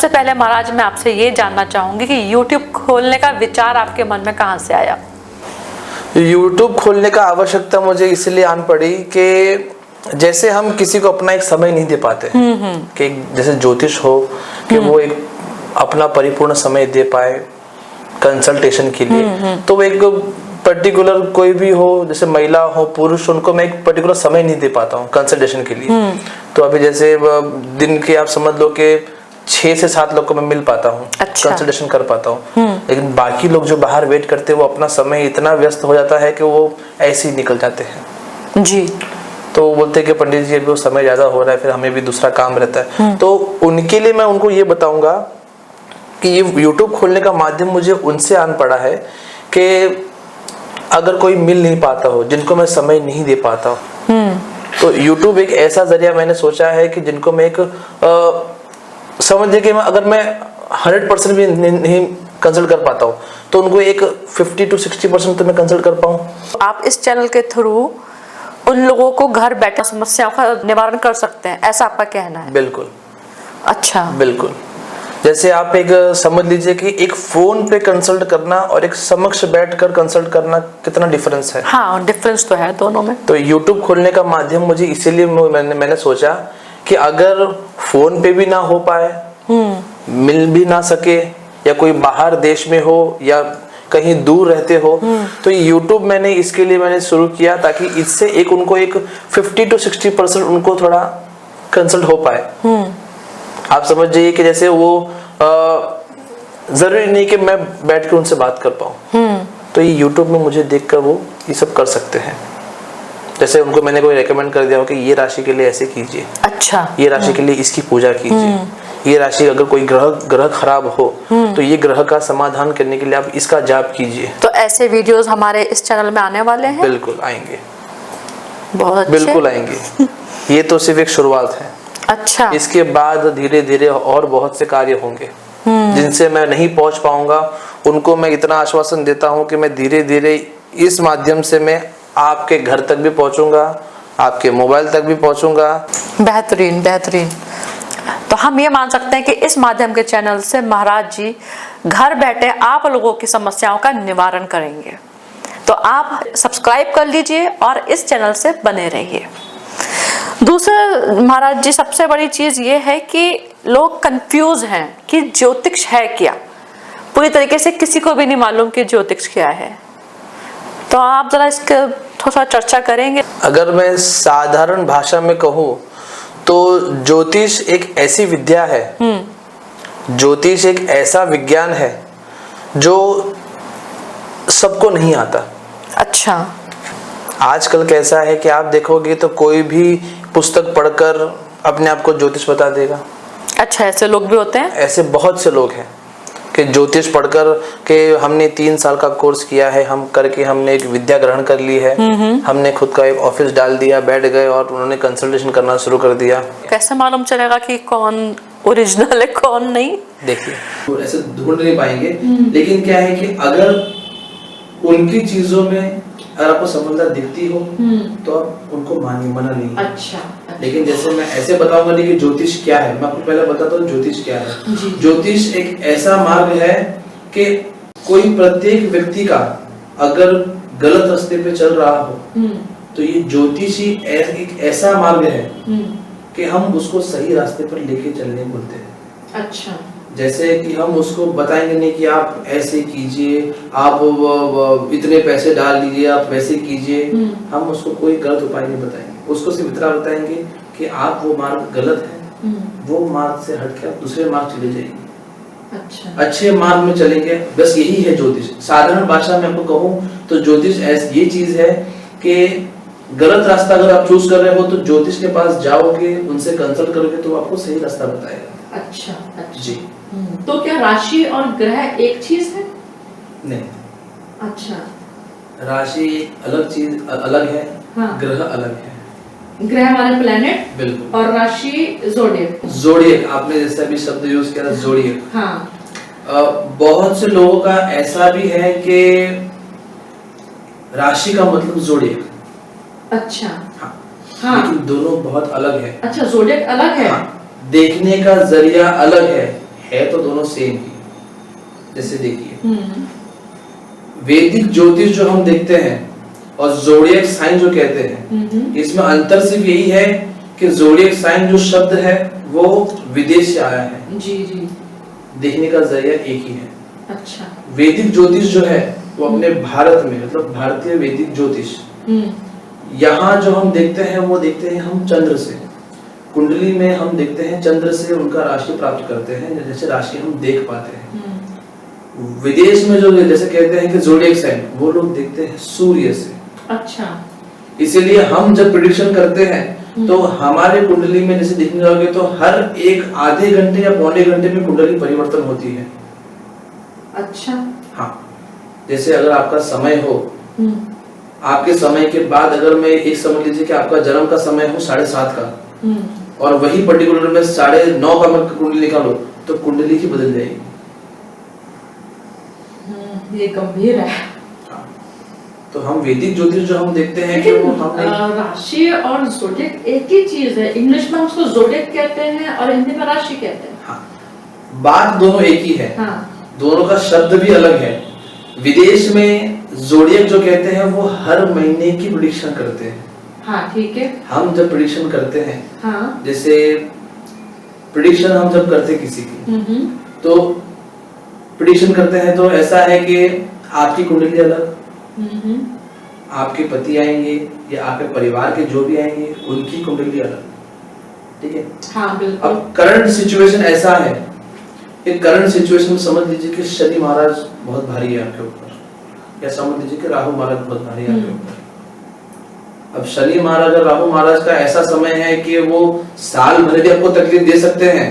सबसे पहले महाराज मैं आपसे ये जानना चाहूंगी कि YouTube खोलने का विचार आपके मन में कहाँ से आया? YouTube खोलने का आवश्यकता मुझे इसलिए आन पड़ी कि जैसे हम किसी को अपना एक समय नहीं दे पाते कि जैसे ज्योतिष हो कि वो एक अपना परिपूर्ण समय दे पाए कंसल्टेशन के लिए, तो वो एक पर्टिकुलर कोई भी हो, जैसे महिला हो पुरुष, उनको मैं एक पर्टिकुलर समय नहीं दे पाता हूँ कंसल्टेशन के लिए। तो अभी जैसे दिन के आप समझ लो कि 6 से 7 लोग को मैं मिल पाता हूँ, कंसल्टेशन कर पाता हूँ। लेकिन बाकी लोग जो बाहर वेट करते हैं वो अपना समय इतना व्यस्त हो जाता है कि वो ऐसे ही निकल जाते हैं जी। तो वो बोलते हैं कि पंडित जी अभी वो समय ज्यादा हो रहा है, फिर हमें भी दूसरा काम रहता है। तो उनके लिए मैं उनको ये बताऊंगा कि ये YouTube खोलने का माध्यम मुझे उनसे आन पड़ा है कि अगर कोई मिल नहीं पाता हो, जिनको मैं समय नहीं दे पाता हूँ, तो YouTube एक ऐसा जरिया मैंने सोचा है कि जिनको मैं एक समझिए कि अगर मैं 100% भी नहीं कंसल्ट कर पाता हूँ तो उनको एक 50 to 60% तो मैं कंसल्ट कर पाऊँ। आप इस चैनल के थ्रू उन लोगों को घर बैठे समस्याओं का निवारण कर सकते हैं, ऐसा आपका कहना है? बिल्कुल। अच्छा। बिल्कुल। जैसे आप एक समझ लीजिए कि एक फोन पे कंसल्ट करना और एक समक्ष बैठकर कंसल्ट करना कितना डिफरेंस है। हाँ, डिफरेंस तो है दोनों में। तो YouTube खोलने का माध्यम मुझे इसीलिए मैंने सोचा कि अगर फोन पे भी ना हो पाए, मिल भी ना सके, या कोई बाहर देश में हो या कहीं दूर रहते हो, तो YouTube मैंने शुरू किया ताकि इससे एक उनको एक 50 to 60% उनको थोड़ा कंसल्ट हो पाए। आप समझ जाइए कि जैसे वो जरूरी नहीं कि मैं बैठ के उनसे बात कर पाऊँ, तो ये YouTube में मुझे देखकर वो ये सब कर सकते हैं। जैसे उनको मैंने कोई रेकमेंड कर दिया हो कि ये राशि के लिए ऐसे कीजिए, अच्छा, ये राशि के लिए इसकी पूजा कीजिए, ये राशि अगर कोई ग्रह खराब हो तो ये ग्रह का समाधान करने के लिए आप इसका जाप कीजिए। तो ऐसे वीडियोस हमारे इस चैनल में आने वाले हैं? बिल्कुल आएंगे, बहुत अच्छे। बिल्कुल आएंगे। ये तो सिर्फ एक शुरुआत है। अच्छा। इसके बाद धीरे धीरे और बहुत से कार्य होंगे जिनसे मैं नहीं पहुंच पाऊंगा। उनको मैं इतना आश्वासन देता हूं कि मैं धीरे धीरे इस माध्यम से मैं आपके घर तक भी पहुंचूंगा, आपके मोबाइल तक भी पहुंचूंगा। बेहतरीन, बेहतरीन। तो हम ये मान सकते हैं कि इस माध्यम के चैनल से महाराज जी घर बैठे आप लोगों की समस्याओं का निवारण करेंगे। तो आप सब्सक्राइब कर लीजिए और इस चैनल से बने रहिए। दूसरा महाराज जी, सबसे बड़ी चीज ये है कि लोग कंफ्यूज हैं कि ज्योतिष है क्या। पूरी तरीके से किसी को भी नहीं मालूम कि ज्योतिष क्या है, तो आप जरा इसके थोड़ा चर्चा करेंगे? अगर मैं साधारण भाषा में कहूँ तो ज्योतिष एक ऐसी विद्या है, ज्योतिष एक ऐसा विज्ञान है जो सबको नहीं आता। अच्छा। आजकल कैसा है कि आप देखोगे तो कोई भी पुस्तक पढ़कर अपने आप को ज्योतिष बता देगा। अच्छा, ऐसे लोग भी होते हैं? ऐसे बहुत से लोग हैं कि ज्योतिष पढ़कर के हमने 3 साल का कोर्स किया है, हम करके हमने एक विद्या ग्रहण कर ली है, हमने खुद का एक ऑफिस डाल दिया, बैठ गए और उन्होंने कंसल्टेशन करना शुरू कर दिया। कैसे मालूम चलेगा कि कौन ओरिजिनल है कौन नहीं? देखिए, तो ऐसे ढूंढ नहीं पाएंगे, लेकिन क्या है कि अगर उनकी चीजों में अगर आपको सफलता दिखती हो तो आप उनको मानिए, मना नहीं। अच्छा। लेकिन जैसे मैं ऐसे बताऊंगा नहीं कि ज्योतिष क्या है, मैं आपको पहले बताता हूँ ज्योतिष क्या है। ज्योतिष एक ऐसा मार्ग है कि कोई प्रत्येक व्यक्ति का अगर गलत रास्ते पे चल रहा हो तो ये ज्योतिष ही एक ऐसा मार्ग है कि हम उसको सही रास्ते पर लेके चलने बोलते हैं। अच्छा। जैसे कि हम उसको बताएंगे नहीं कि आप ऐसे कीजिए, आप इतने पैसे डाल लीजिए, आप वैसे कीजिए। हम उसको कोई गलत उपाय नहीं बताएंगे, उसको सिर्फ इतना बताएंगे कि आप वो मार्ग गलत है, वो मार्ग से हटके आप दूसरे मार्ग चले जाइए। अच्छा। अच्छे मार्ग में चलेंगे, बस यही है ज्योतिष। साधारण भाषा में आपको कहूँ तो ज्योतिष ये चीज है कि गलत रास्ता अगर आप चूज कर रहे हो तो ज्योतिष के पास जाओगे, उनसे कंसल्ट करोगे तो आपको सही रास्ता बताएगा। अच्छा, अच्छा जी। तो क्या राशि और ग्रह एक चीज है? नहीं। अच्छा। राशि अलग चीज अलग है, हाँ। ग्रह अलग है। ग्रह वाले प्लेनेट, बिल्कुल। और राशि जोडिएक। जोडिएक, आपने जैसा भी शब्द यूज किया जोडिएक। हाँ। बहुत से लोगों का ऐसा भी है कि राशि का मतलब जोडिएक। अच्छा। हाँ। हाँ। लेकिन दोनों बहुत अलग है। अच्छा, जोडिएक अलग है। हाँ। देखने का जरिया अलग है, है तो दोनों सेम ही। जैसे देखिए वैदिक ज्योतिष जो हम देखते हैं और ज़ोडिएक साइन जो कहते हैं, इसमें अंतर सिर्फ यही है कि ज़ोडिएक साइन जो शब्द है वो विदेश से आया है। जी जी। देखने का जरिया एक ही है। अच्छा। वैदिक ज्योतिष जो है वो अपने भारत में, मतलब भारतीय वैदिक ज्योतिष, यहाँ जो हम देखते हैं वो देखते हैं हम चंद्र से। कुंडली में हम देखते हैं चंद्र से उनका राशि प्राप्त करते हैं, जैसे राशि हम देख पाते हैं। विदेश में जो जैसे कहते हैं कि ज़ोडिएक साइन, वो लोग देखते हैं सूर्य से। अच्छा। इसीलिए हम जब प्रिडिक्शन करते हैं तो हमारे कुंडली में जैसे देखने जाओगे तो हर एक आधे घंटे या पौने घंटे में कुंडली परिवर्तन होती है। अच्छा। हाँ, जैसे अगर आपका समय हो, आपके समय के बाद अगर मैं एक समझ लीजिए कि आपका जन्म का समय हो 7:30 का, और वही पर्टिकुलर में 9:30 का मैं कुंडली निकालो तो कुंडली ही बदल जाएगी। ये गंभीर है। तो हम वैदिक ज्योतिष जो हम देखते हैं कि वो हम राशि और ज़ोडिएक एक ही चीज है। इंग्लिश में उसको ज़ोडिएक कहते हैं और हिंदी में राशि कहते हैं। हाँ, बात दोनों एक ही है। हाँ। दोनों का शब्द भी अलग है। विदेश में ज़ोडिएक जो कहते हैं वो हर महीने की प्रेडिक्शन करते हैं। हाँ ठीक है। हम जब प्रेडिक्शन करते हैं, हाँ। जैसे प्रेडिक्शन हम जब करते किसी की, तो प्रेडिक्शन करते हैं तो ऐसा है कि आपकी कुंडली अलग, आपके पति आएंगे या आपके परिवार के जो भी आएंगे उनकी कुंडली अलग। ठीक है। हाँ बिल्कुल। अब करंट सिचुएशन ऐसा है, एक करंट सिचुएशन में समझ लीजिए कि शनि महाराज बहुत भारी है आपके ऊपर, या समझ लीजिए कि राहु महाराज बहुत भारी है आपके ऊपर। अब शनि महाराज और राहु महाराज का ऐसा समय है कि वो साल भर भी आपको तकलीफ दे सकते हैं,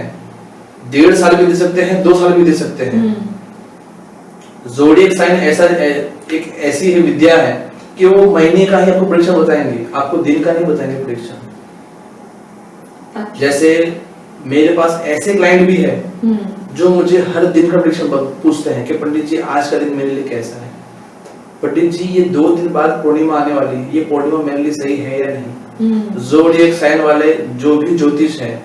1.5 साल भी दे सकते हैं, 2 साल भी दे सकते हैं। ज़ोडिएक साइन ऐसा एक ऐसी ही विद्या है कि वो महीने का ही आपको प्रेडिक्शन बताएंगे, आपको दिन का नहीं बताएंगे प्रेडिक्शन। जैसे मेरे पास ऐसे क्लाइंट भी है जो मुझे हर दिन का प्रेडिक्शन पूछते हैं कि पंडित जी आज का दिन मेरे लिए कैसा है, पंडित जी ये 2 दिन बाद पूर्णिमा आने वाली है, ये पूर्णिमा मेरे लिए सही है या नहीं। ज़ोडिएक साइन वाले जो भी ज्योतिष है,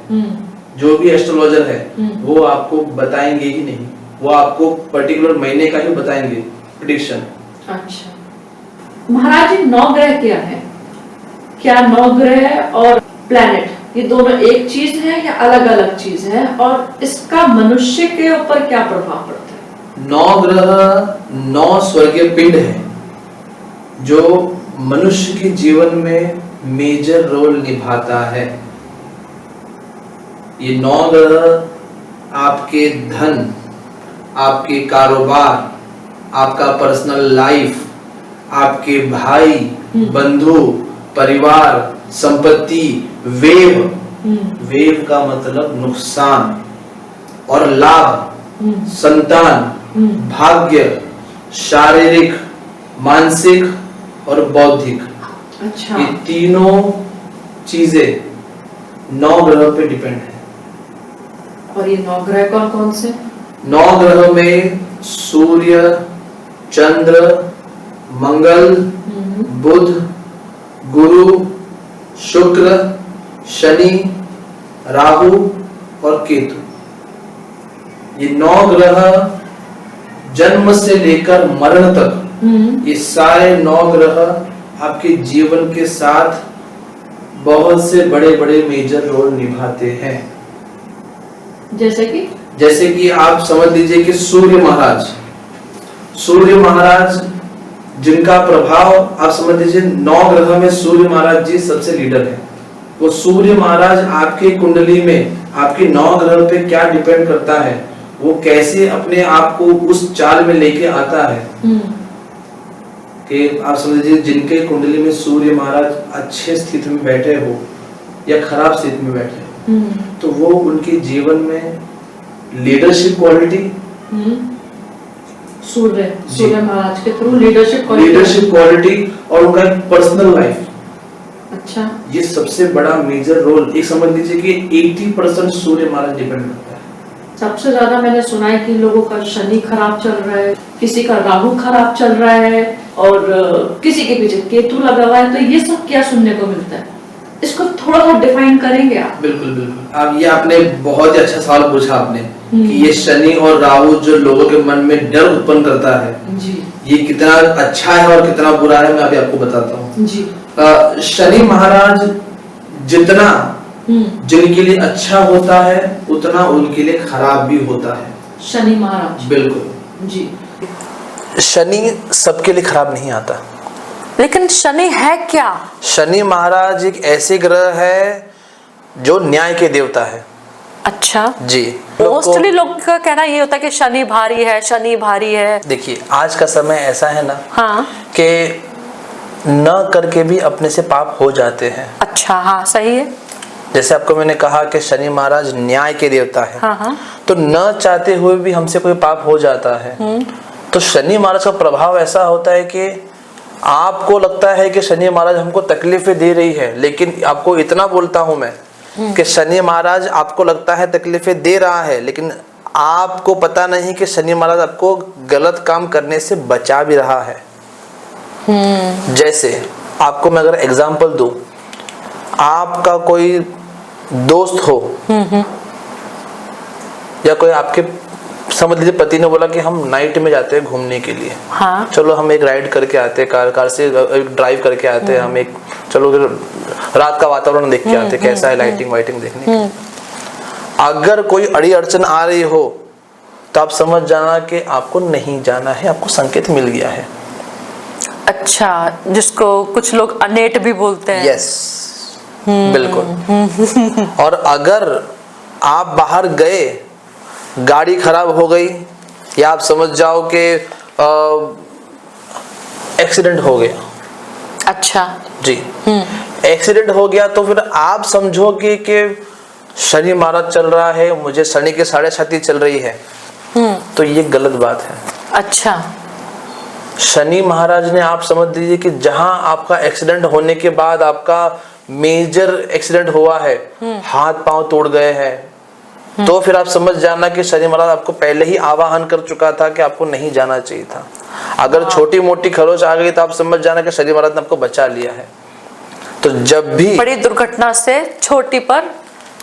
जो भी एस्ट्रोलॉजर है, वो आपको बताएंगे ही नहीं, वो आपको पर्टिकुलर महीने का ही बताएंगे प्रेडिक्शन। अच्छा महाराज जी, 9 ग्रह क्या है? क्या 9 ग्रह और प्लैनेट ये दोनों एक चीज है या अलग अलग चीज है, और इसका मनुष्य के ऊपर क्या प्रभाव पड़ता है? 9 ग्रह 9 स्वर्गीय पिंड है जो मनुष्य के जीवन में मेजर रोल निभाता है। ये 9 ग्रह आपके धन, आपके कारोबार, आपका पर्सनल लाइफ, आपके भाई बंधु, परिवार, संपत्ति, वेव, वेव का मतलब नुकसान और लाभ, संतान, भाग्य, शारीरिक, मानसिक और बौद्धिक, अच्छा। ये तीनों चीजें 9 ग्रहों पे डिपेंड है। और ये 9 ग्रह कौन कौन से? 9 ग्रहों में सूर्य, चंद्र, मंगल, बुध, गुरु, शुक्र, शनि, राहु और केतु, ये 9 ग्रह जन्म से लेकर मरण तक, ये सारे 9 ग्रह आपके जीवन के साथ बहुत से बड़े बड़े मेजर रोल निभाते हैं। जैसे कि आप समझ लीजिए कि सूर्य महाराज जिनका प्रभाव आप समझ लीजिए 9 ग्रह में सूर्य महाराज जी सबसे लीडर है। वो सूर्य महाराज आपके कुंडली में आपके 9 ग्रह पे क्या डिपेंड करता है, वो कैसे अपने आप को उस चाल में लेके आता है कि आप समझ लीजिए जिनके कुंडली में सूर्य महाराज अच्छे स्थिति में बैठे हो या खराब स्थिति में बैठे हो, तो वो उनके जीवन में लीडरशिप क्वालिटी, सूर्य महाराज के थ्रू लीडरशिप क्वालिटी और उनका पर्सनल लाइफ, अच्छा, ये सबसे बड़ा मेजर रोल, एक समझ लीजिए कि 80% सूर्य महाराज डिपेंड करता है। सबसे ज्यादा मैंने सुना है कि लोगों का शनि खराब चल रहा है, किसी का राहु खराब चल रहा है और किसी के पीछे केतु लगा हुआ है, तो ये सब क्या सुनने को मिलता है? इसको थोड़ा सा डिफाइन करेंगे आप? बिल्कुल बिल्कुल। अब ये आपने बहुत ही अच्छा सवाल पूछा आपने कि ये शनि और राहु जो लोगों के मन में डर उत्पन्न करता है जी ये कितना अच्छा है और कितना बुरा है, मैं अभी आपको बताता हूँ। जी शनि महाराज जितना जिनके लिए अच्छा होता है उतना उनके लिए खराब भी होता है। शनि महाराज बिल्कुल जी शनि सबके लिए खराब नहीं आता। लेकिन शनि है क्या? शनि महाराज एक ऐसे ग्रह है जो न्याय के देवता है। अच्छा जी मोस्टली लोग का कहना ये होता है कि शनि भारी है, शनि भारी है। देखिए आज का समय ऐसा है ना हाँ कि न करके भी अपने से पाप हो जाते हैं। अच्छा हाँ सही है। जैसे आपको मैंने कहा कि शनि महाराज न्याय के देवता है। हाँ हाँ तो न चाहते हुए भी हमसे कोई पाप हो जाता है। तो शनि महाराज का प्रभाव ऐसा होता है कि आपको लगता है कि शनि महाराज हमको तकलीफें दे रही है, लेकिन आपको इतना बोलता हूं मैं कि शनि महाराज आपको लगता है तकलीफें दे रहा है, लेकिन आपको पता नहीं कि शनि महाराज आपको गलत काम करने से बचा भी रहा है। जैसे आपको मैं अगर एग्जांपल दूं, आपका कोई दोस्त हो या कोई आपके समझ लीजिए पति ने बोला कि हम नाइट में जाते हैं घूमने के लिए। हाँ चलो हम एक राइड करके आते हैं, कार से ड्राइव करके आते हैं, हम एक चलो रात का वातावरण देख के आते हैं कैसा है, लाइटिंग वाइटिंग देखने के। अगर कोई अड़ी अड़चन आ रही हो तो आप समझ जाना कि आपको नहीं जाना है, आपको संकेत मिल गया है। अच्छा जिसको कुछ लोग अनेट भी बोलते हैं। यस बिल्कुल। और अगर आप बाहर गए, गाड़ी खराब हो गई या आप समझ जाओ कि एक्सीडेंट हो गया। अच्छा जी एक्सीडेंट हो गया तो फिर आप समझोगे कि शनि महाराज चल रहा है, मुझे शनि के 7.5 चल रही है। तो ये गलत बात है। अच्छा शनि महाराज ने आप समझ लीजिए कि जहां आपका एक्सीडेंट होने के बाद आपका मेजर एक्सीडेंट हुआ है, हाथ पांव तोड़ गए हैं, तो फिर आप समझ जाना कि शनि महाराज आपको पहले ही आवाहन कर चुका था कि आपको नहीं जाना चाहिए था। अगर छोटी मोटी खरोच आ गई तो आप समझ जाना कि शनि महाराज ने आपको बचा लिया है। तो जब भी बड़ी दुर्घटना से छोटी पर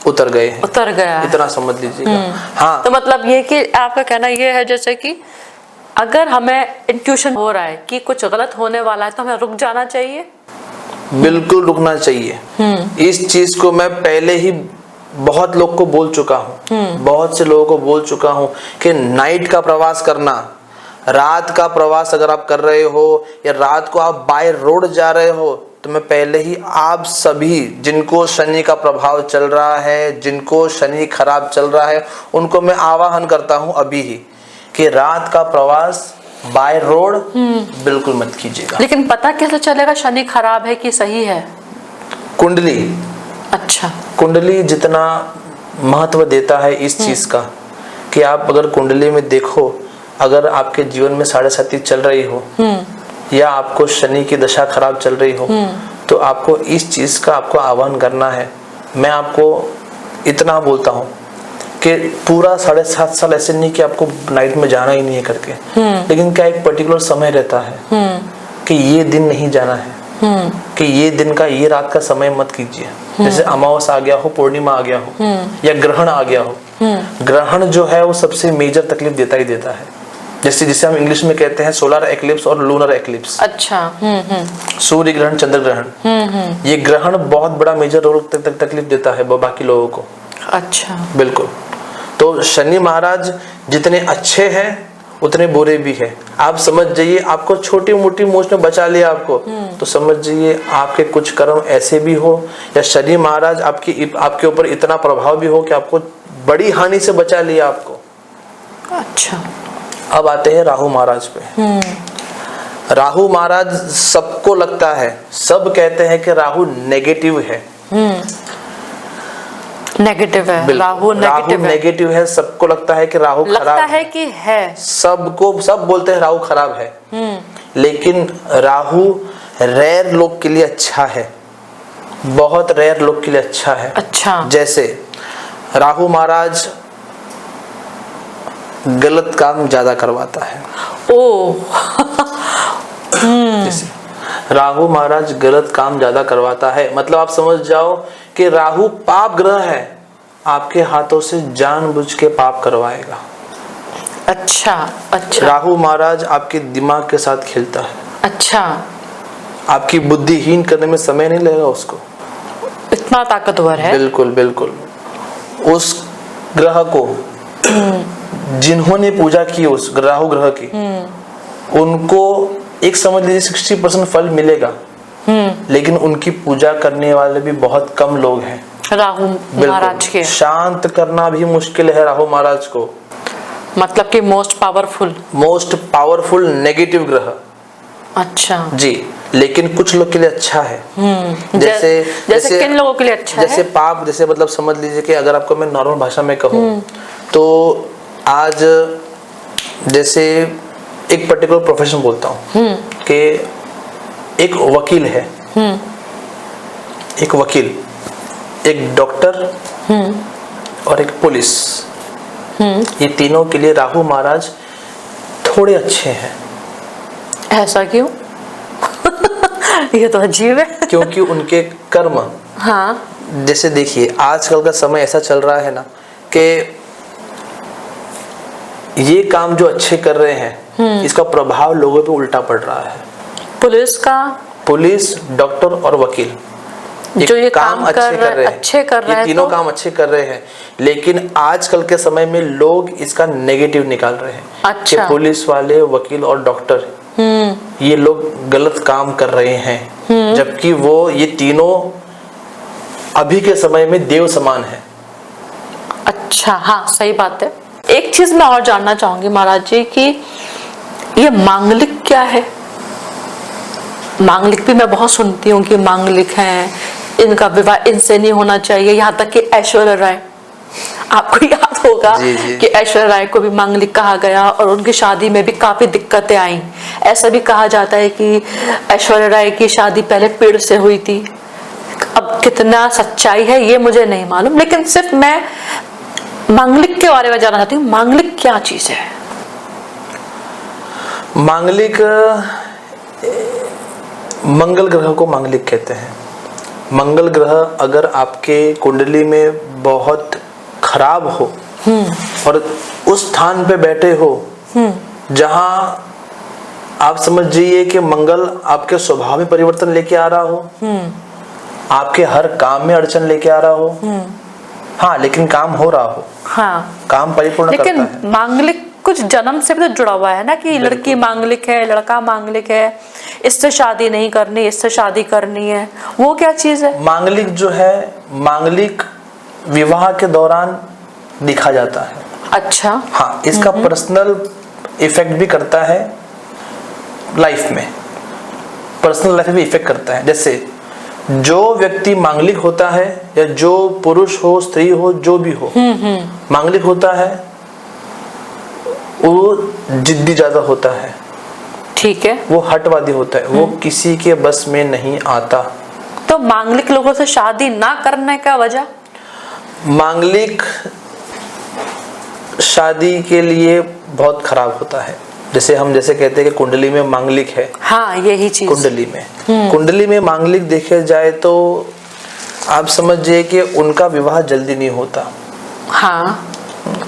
उतर गए हैं, उतर गया है। इतना समझ लीजिएगा। हाँ तो मतलब ये कि आपका कहना ये है जैसे कि अगर हमें इंट्यूशन हो रहा है कि कुछ गलत होने वाला है तो हमें रुक जाना चाहिए। बिल्कुल रुकना चाहिए। इस चीज को मैं पहले ही बहुत लोग को बोल चुका हूँ, बहुत से लोगों को बोल चुका हूँ कि नाइट का प्रवास करना, रात का प्रवास अगर आप कर रहे हो या रात को आप बाय रोड जा रहे हो, तो मैं पहले ही आप सभी जिनको शनि का प्रभाव चल रहा है, जिनको शनि खराब चल रहा है, उनको मैं आवाहन करता हूँ अभी ही कि रात का प्रवास बाय रोड बिल्कुल मत कीजिएगा। लेकिन पता कैसे चलेगा शनि खराब है कि सही है? कुंडली, अच्छा कुंडली जितना महत्व देता है इस चीज का कि आप अगर कुंडली में देखो, अगर आपके जीवन में 7.5 चल रही हो या आपको शनि की दशा खराब चल रही हो, तो आपको इस चीज का आपको आह्वान करना है। मैं आपको इतना बोलता हूँ कि पूरा 7.5 साल ऐसे नहीं कि आपको नाइट में जाना ही नहीं है करके, लेकिन क्या एक पर्टिकुलर समय रहता है कि ये दिन नहीं जाना है, कि ये दिन का ये रात का समय मत कीजिए। जैसे अमावस आ गया हो, पूर्णिमा आ गया हो या ग्रहण आ गया हो, ग्रहण जो है वो सबसे मेजर तकलीफ देता ही देता है। जैसे जिसे हम इंग्लिश में कहते हैं सोलर एक्लिप्स और लूनर एक्लिप्स। अच्छा सूर्य ग्रहण, चंद्र ग्रहण, ये ग्रहण बहुत बड़ा मेजर रोल तकलीफ देता है बाकी लोगों को। अच्छा बिल्कुल। तो शनि महाराज जितने अच्छे हैं उतने बुरे भी है। आप समझ जाइए, आपको छोटी मोटी मोच में बचा लिया आपको, तो समझ जाइए आपके कुछ कर्म ऐसे भी हो या शनि महाराज आपके ऊपर इतना प्रभाव भी हो कि आपको बड़ी हानि से बचा लिया आपको। अच्छा अब आते हैं राहु महाराज पे। राहु महाराज सबको लगता है, सब कहते हैं कि राहु नेगेटिव है। नेगेटिव है राहु, नेगेटिव है। सबको लगता है कि राहु खराब लगता है कि है, सबको सब बोलते हैं राहु खराब है। लेकिन राहु रेयर लोग के लिए अच्छा है, बहुत रेयर लोग के लिए अच्छा है। अच्छा जैसे राहु महाराज गलत काम ज्यादा करवाता है। ओ जैसे राहु महाराज गलत काम ज्यादा करवाता है, मतलब आप समझ जाओ कि राहु पाप ग्रह है, आपके हाथों से जानबूझ के पाप करवाएगा। अच्छा अच्छा राहु महाराज आपके दिमाग के साथ खेलता है। अच्छा, आपकी बुद्धिहीन करने में समय नहीं लगेगा उसको। इतना ताकतवर है। बिल्कुल बिल्कुल। उस ग्रह को जिन्होंने पूजा की उस राहु ग्रह की, उनको एक समझ लीजिए 60% फल मिलेगा, लेकिन उनकी पूजा करने वाले भी बहुत कम लोग हैं। राहु महाराज के शांत करना भी मुश्किल है राहु महाराज को। मतलब कि मोस्ट पावरफुल नेगेटिव ग्रह। अच्छा जी, लेकिन कुछ लोग के लिए अच्छा है। जैसे किन लोगों के लिए अच्छा है? जैसे पाप, जैसे मतलब समझ लीजिए कि अगर आपको मैं नॉर्मल भाषा में कहूँ तो आज जैसे एक पर्टिकुलर प्रोफेशन बोलता हूँ कि एक वकील है, एक वकील, एक डॉक्टर और एक पुलिस, ये तीनों के लिए राहु महाराज थोड़े अच्छे हैं। ऐसा क्यों? ये तो अजीब है। क्योंकि उनके कर्म, हाँ, जैसे देखिए आजकल का समय ऐसा चल रहा है ना कि ये काम जो अच्छे कर रहे हैं इसका प्रभाव लोगों पे उल्टा पड़ रहा है। पुलिस, डॉक्टर और वकील जो ये काम अच्छे कर रहे हैं, ये तीनों काम अच्छे कर रहे हैं, लेकिन आजकल के समय में लोग इसका नेगेटिव निकाल रहे हैं। अच्छा। कि पुलिस वाले, वकील और डॉक्टर ये लोग गलत काम कर रहे हैं, जबकि वो ये तीनों अभी के समय में देव समान है। अच्छा, हाँ सही बात है। एक चीज मैं और जानना चाहूंगी महाराज जी कि ये मांगलिक क्या है? मांगलिक भी मैं बहुत सुनती हूँ कि मांगलिक हैं, इनका विवाह इनसे नहीं होना चाहिए, यहाँ तक कि ऐश्वर्या राय, आपको याद होगा जी। कि ऐश्वर्या राय को भी मांगलिक कहा गया और उनकी शादी में भी काफी दिक्कतें आई। ऐसा भी कहा जाता है कि ऐश्वर्या राय की शादी पहले पेड़ से हुई थी। अब कितना सच्चाई है ये मुझे नहीं मालूम, लेकिन सिर्फ मैं मांगलिक के बारे में जानना चाहती हूँ। मांगलिक क्या चीज है? मांगलिक, मंगल ग्रह को मांगलिक कहते हैं। मंगल ग्रह अगर आपके कुंडली में बहुत खराब हो और उस स्थान पे बैठे हो जहां आप समझ जाइए कि मंगल आपके स्वभाव में परिवर्तन लेके आ रहा हो, आपके हर काम में अड़चन लेके आ रहा हो, हाँ लेकिन काम हो रहा हो, हाँ काम परिपूर्ण करता है। लेकिन मांगलिक कुछ जन्म से भी तो जुड़ा हुआ है ना कि लड़की मांगलिक है, लड़का मांगलिक है, इससे शादी नहीं करनी, इससे शादी करनी है, वो क्या चीज है? मांगलिक जो है, मांगलिक विवाह के दौरान दिखा जाता है। अच्छा, हाँ, इसका पर्सनल इफेक्ट भी करता है लाइफ में, पर्सनल लाइफ में भी इफेक्ट करता है। जैसे जो व्यक्ति मांगलिक होता है या जो पुरुष हो, स्त्री हो, जो भी हो, मांगलिक होता है, वो जिद्दी ज्यादा होता है, ठीक है, वो हटवादी होता है, वो किसी के बस में नहीं आता। तो मांगलिक लोगों से शादी ना करने का वजह? मांगलिक शादी के लिए बहुत खराब होता है। जैसे हम कहते हैं कि कुंडली में मांगलिक है, हाँ यही चीज, कुंडली में मांगलिक देखे जाए तो आप समझिए कि उनका विवाह जल्दी नहीं होता। हाँ,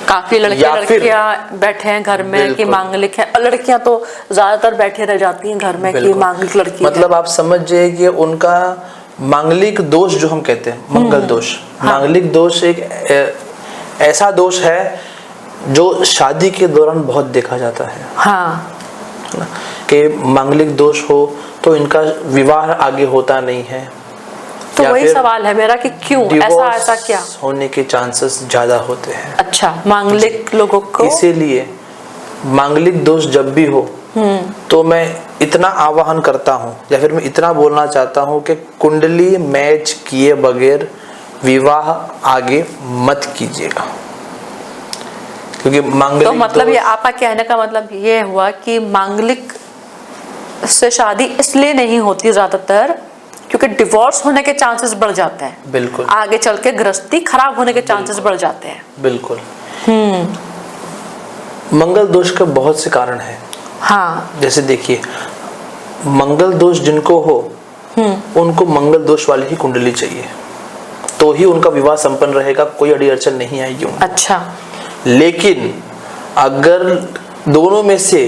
काफी लड़कियां बैठे हैं घर में कि मांगलिक है, और लड़कियां तो ज्यादातर बैठे रह जाती हैं घर में कि मांगलिक लड़की मतलब है। आप समझिए कि उनका मांगलिक दोष जो हम कहते हैं, मंगल दोष, मांगलिक दोष एक ऐसा दोष है जो शादी के दौरान बहुत देखा जाता है। हाँ, कि मांगलिक दोष हो तो इनका विवाह आगे होता नहीं है। तो वही सवाल है मेरा कि क्यों ऐसा क्या होने के चांसेस ज्यादा होते हैं। अच्छा, मांगलिक लोगों को इसीलिए मांगलिक दोष जब भी हो तो मैं इतना आह्वान करता हूँ या फिर मैं इतना बोलना चाहता हूँ कि कुंडली मैच किए बगैर विवाह आगे मत कीजिएगा, क्योंकि मांगलिक तो मतलब ये आपका कहने का मतलब ये हुआ कि मांगलिक से शादी इसलिए नहीं होती ज्यादातर क्योंकि डिवोर्स होने के चांसेस बढ़ जाते हैं। बिल्कुल, आगे चल के गृहस्थी खराब होने के चांसेस बढ़ जाते हैं। बिल्कुल। मंगल दोष के बहुत से कारण हैं। हाँ, जैसे देखिए, मंगल दोष जिनको हो उनको मंगल दोष वाली ही कुंडली चाहिए। तो ही उनका विवाह संपन्न रहेगा, कोई अड़ी अड़चन नहीं आएगी उनको। अच्छा। लेकिन अगर दोनों में से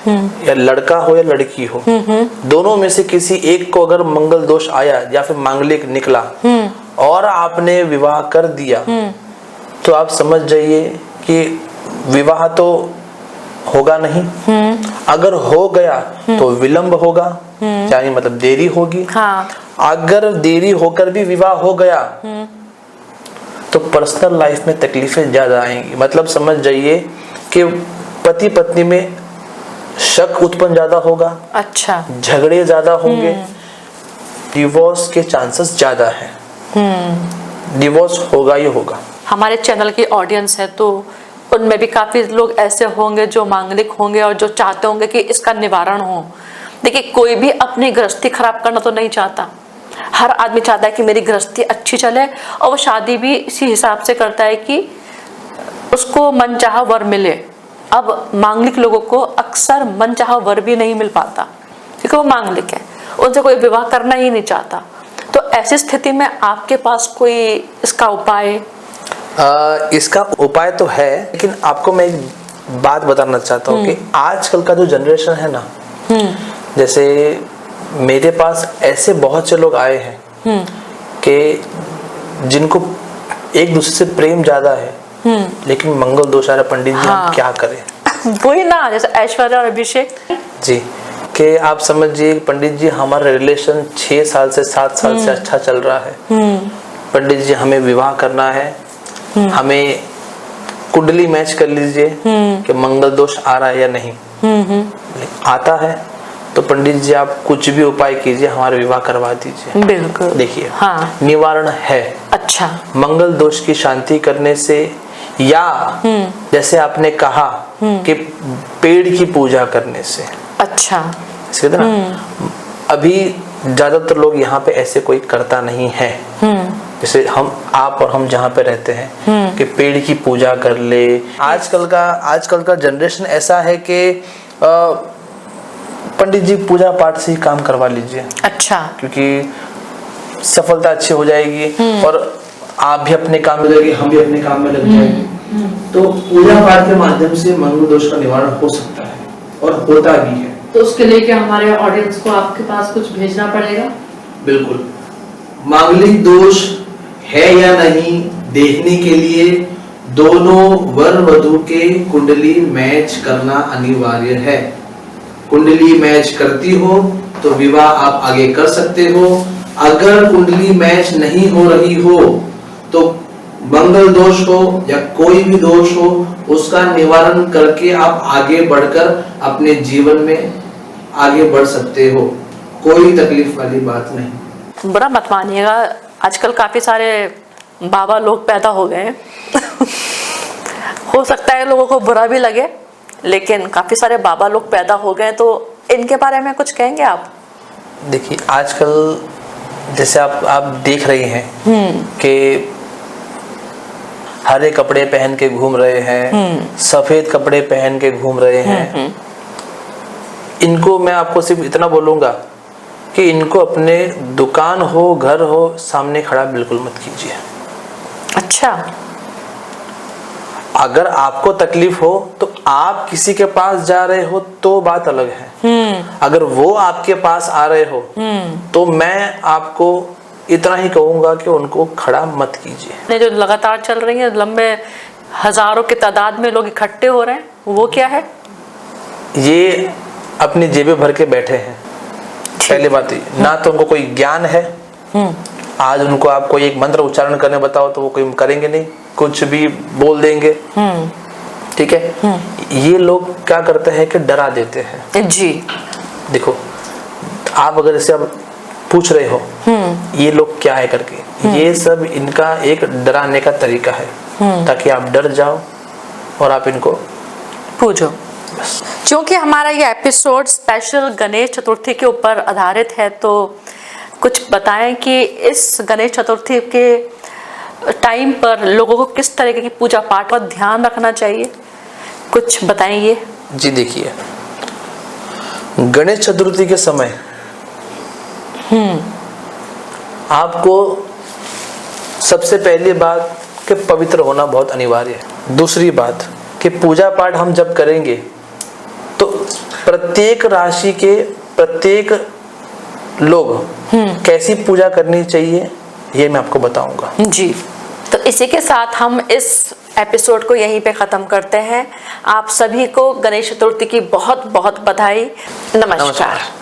या लड़का हो या लड़की हो, दोनों में से किसी एक को अगर मंगल दोष आया या फिर मांगलिक निकला और आपने विवाह कर दिया, तो आप समझ जाइए कि विवाह तो होगा नहीं। अगर हो गया तो विलंब होगा, यानी मतलब देरी होगी। हाँ। अगर देरी होकर भी विवाह हो गया तो पर्सनल लाइफ में तकलीफें ज्यादा आएंगी। मतलब समझ जाइए कि पति पत्नी में शक उत्पन्न ज्यादा होगा। अच्छा। झगड़े ज्यादा होंगे, डिवोर्स के चांसेस ज्यादा है। डिवोर्स होगा ही होगा। हमारे चैनल की ऑडियंस है तो उनमें भी काफी लोग ऐसे होंगे जो मांगलिक होंगे और जो चाहते होंगे कि इसका निवारण हो। देखिए, कोई भी अपनी गृहस्थी खराब करना तो नहीं चाहता। हर आदमी चाहता है कि मेरी गृहस्थी अच्छी चले, और वो शादी भी इसी हिसाब से करता है कि उसको मनचाहा वर मिले। अब मांगलिक लोगों को अक्सर मनचाहा वर भी नहीं मिल पाता क्योंकि वो मांगलिक है, उनसे कोई विवाह करना ही नहीं चाहता। तो ऐसी स्थिति में आपके पास कोई इसका उपाय? इसका उपाय तो है, लेकिन आपको मैं एक बात बताना चाहता हूँ कि आजकल का जो जनरेशन है ना, जैसे मेरे पास ऐसे बहुत से लोग आए हैं कि जिनको एक दूसरे से प्रेम ज्यादा है, लेकिन मंगल दोष आ रहा। पंडित जी, हम क्या करें? वही ना, जैसे ऐश्वर्या और अभिषेक जी, कि आप समझिए पंडित जी, हमारा रिलेशन 6 साल से 7 साल से अच्छा चल रहा है। पंडित जी, हमें विवाह करना है, हमें कुंडली मैच कर लीजिए कि मंगल दोष आ रहा है या नहीं। आता है तो पंडित जी आप कुछ भी उपाय कीजिए, हमारा विवाह करवा दीजिए। बिल्कुल। देखिए, हाँ। निवारण है। अच्छा। मंगल दोष की शांति करने से, या जैसे आपने कहा कि पेड़ की पूजा करने से। अच्छा। कहते ना, अभी ज्यादातर लोग यहाँ पे ऐसे कोई करता नहीं है। जैसे आप और हम जहाँ पे रहते हैं कि पेड़ की पूजा कर ले। आजकल का जनरेशन ऐसा है कि पंडित जी पूजा पाठ से ही काम करवा लीजिए। अच्छा। क्योंकि सफलता अच्छी हो जाएगी और आप भी अपने काम में लगेंगे, हम भी अपने काम में लग जाएंगे। तो पूजा पाठ के माध्यम से मंगल दोष का निवारण हो सकता है और होता भी है। तो उसके लिए क्या हमारे ऑडियंस को आपके पास कुछ भेजना पड़ेगा? बिल्कुल। मांगलिक दोष है या नहीं देखने के लिए दोनों वर वधू के कुंडली मैच करना अनिवार्य है। कुंडली मैच करती हो तो विवाह आप आगे कर सकते हो। अगर कुंडली मैच नहीं हो रही हो तो मंगल दोष हो या कोई भी दोष हो, उसका निवारण करके आप आगे बढ़कर अपने जीवन में आगे बढ़ सकते हो। कोई तकलीफ वाली बात नहीं। बुरा मत मानिएगा, आजकल काफी सारे बाबा लोग पैदा हो गए हैं। हो सकता है लोगों को बुरा भी लगे, लेकिन काफी सारे बाबा लोग पैदा हो गए, तो इनके बारे में कुछ कहेंगे आप? देखिए, आजकल जैसे आप देख रही हैं कि हरे कपड़े पहन के घूम रहे हैं, सफेद कपड़े पहन के घूम रहे हैं। इनको मैं आपको सिर्फ इतना बोलूंगा कि इनको अपने दुकान हो, घर हो, सामने खड़ा बिल्कुल मत कीजिए। अच्छा। अगर आपको तकलीफ हो तो आप किसी के पास जा रहे हो तो बात अलग है। अगर वो आपके पास आ रहे हो तो मैं आपको इतना ही कहूंगा कि उनको खड़ा मत कीजिए। जो लगातार चल रही है, लंबे हजारों की तादाद में लोग इकट्ठे हो रहे हैं, वो क्या है? ये अपनी जेबें भर के बैठे हैं। पहली बात ना तो उनको कोई ज्ञान है। आज उनको आप कोई एक मंत्र उच्चारण करने बताओ तो वो कोई करेंगे नहीं, कुछ भी बोल देंगे। ठीक है। ये लोग क्या करते हैं कि डरा देते हैं। जी। देखो, आप अगर इसे अब पूछ रहे हो ये लोग क्या है करके, ये सब इनका एक डराने का तरीका है ताकि आप डर जाओ और आप इनको पूछो। क्योंकि हमारा ये एपिसोड स्पेशल गणेश चतुर्थी के ऊपर आधारित है, तो कुछ बताएं कि इस गणेश चतुर्थी के टाइम पर लोगों को किस तरीके की पूजा पाठ पर ध्यान रखना चाहिए, कुछ बताएंगे। जी देखिए, गणेश चतुर्थी के समय आपको सबसे पहली बात कि पवित्र होना बहुत अनिवार्य है। दूसरी बात कि पूजा पाठ हम जब करेंगे तो प्रत्येक राशि के प्रत्येक लोग कैसी पूजा करनी चाहिए ये मैं आपको बताऊंगा। जी, तो इसी के साथ हम इस एपिसोड को यहीं पे खत्म करते हैं। आप सभी को गणेश चतुर्थी की बहुत बहुत बधाई। नमस्कार।